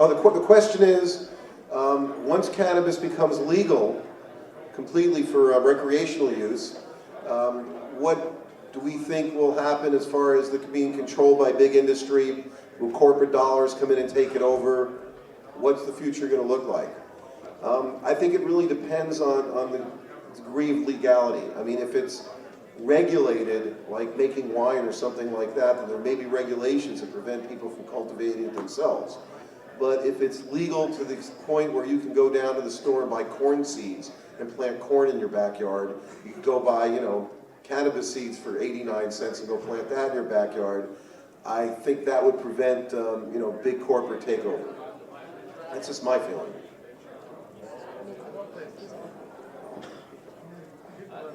Oh, the question is, once cannabis becomes legal completely for recreational use, what do we think will happen as far as being controlled by big industry? Will corporate dollars come in and take it over? What's the future going to look like? I think it really depends on the degree of legality. I mean, if it's regulated, like making wine or something like that, then there may be regulations that prevent people from cultivating it themselves. But if it's legal to the point where you can go down to the store and buy corn seeds and plant corn in your backyard, you can go buy, cannabis seeds for 89 cents and go plant that in your backyard, I think that would prevent, big corporate takeover. That's just my feeling.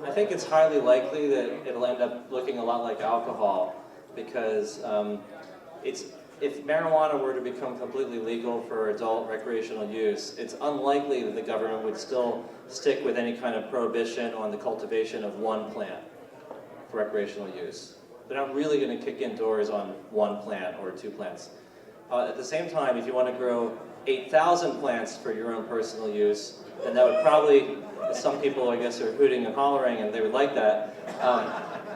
I think it's highly likely that it'll end up looking a lot like alcohol, because if marijuana were to become completely legal for adult recreational use, it's unlikely that the government would still stick with any kind of prohibition on the cultivation of one plant for recreational use. They're not really going to kick in doors on one plant or two plants. At the same time, if you want to grow 8,000 plants for your own personal use, then that would probably, some people I guess are hooting and hollering and they would like that,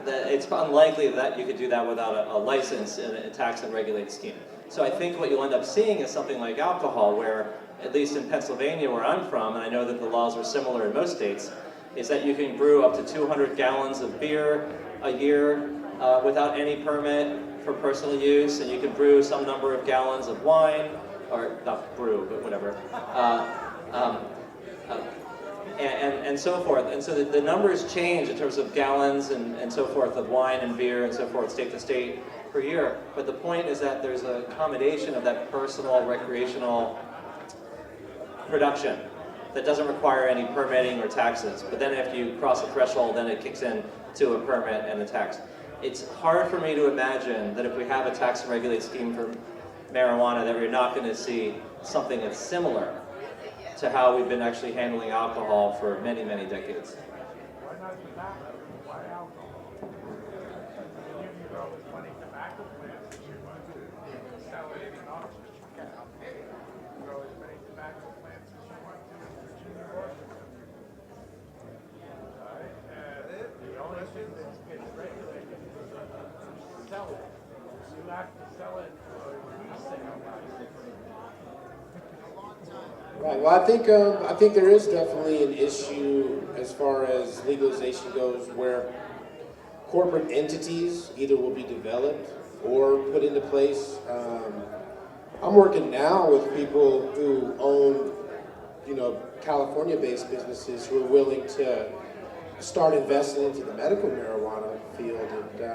that it's unlikely that you could do that without a license and a tax and regulate scheme. So I think what you'll end up seeing is something like alcohol, where, at least in Pennsylvania where I'm from, and I know that the laws are similar in most states, is that you can brew up to 200 gallons of beer a year without any permit for personal use, and you can brew some number of gallons of wine, or not brew, but whatever, and so forth. And so the numbers change in terms of gallons and so forth of wine and beer and so forth, state to state per year. But the point is that there's a combination of that personal, recreational production that doesn't require any permitting or taxes. But then after you cross the threshold, then it kicks in to a permit and a tax. It's hard for me to imagine that if we have a tax and regulate scheme for marijuana, that we're not going to see something that's similar to how we've been actually handling alcohol for many, many decades. Why not tobacco? Why alcohol? You can grow as many tobacco plants as you want to. You can sell it in auction. You can grow as many tobacco plants as you want to in Virginia or the only thing that gets regulated is sell it. You have to sell it for resale license. Right. Well, I think there is definitely an issue as far as legalization goes, where corporate entities either will be developed or put into place. I'm working now with people who own, California-based businesses who are willing to start investing into the medical marijuana field, and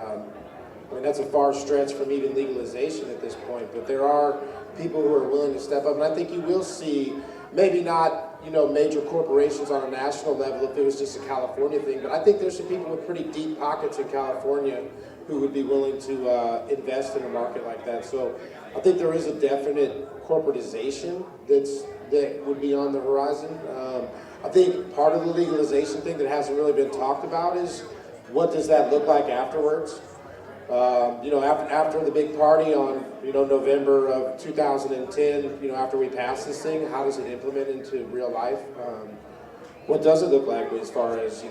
I mean, that's a far stretch from even legalization at this point, but there are people who are willing to step up, and I think you will see, maybe not, major corporations on a national level if it was just a California thing, but I think there's some people with pretty deep pockets in California who would be willing to invest in a market like that. So I think there is a definite corporatization that would be on the horizon. I think part of the legalization thing that hasn't really been talked about is, what does that look like afterwards? After the big party on, November of 2010, after we pass this thing, how does it implement into real life? What does it look like as far as,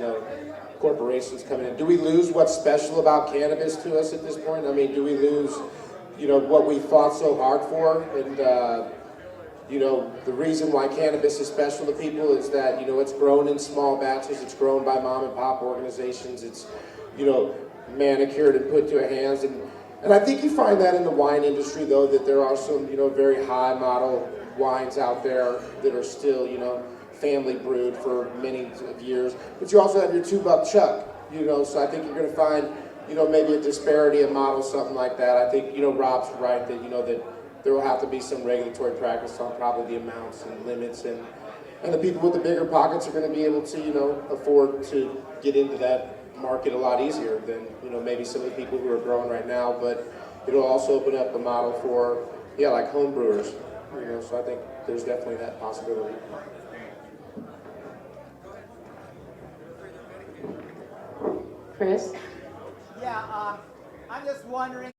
corporations coming in? Do we lose what's special about cannabis to us at this point? I mean, do we lose, what we fought so hard for? And, the reason why cannabis is special to people is that, it's grown in small batches, it's grown by mom and pop organizations, it's, manicured and put to a hands, and I think you find that in the wine industry, though, that there are some very high model wines out there that are still family brewed for many of years, but you also have your $2 chuck, so I think you're going to find maybe a disparity of models, something like that. I think Rob's right that that there will have to be some regulatory practice on probably the amounts and limits, and the people with the bigger pockets are going to be able to afford to get into that market a lot easier than maybe some of the people who are growing right now, but it'll also open up a model for like home brewers, so I think there's definitely that possibility. Chris? Yeah, I'm just wondering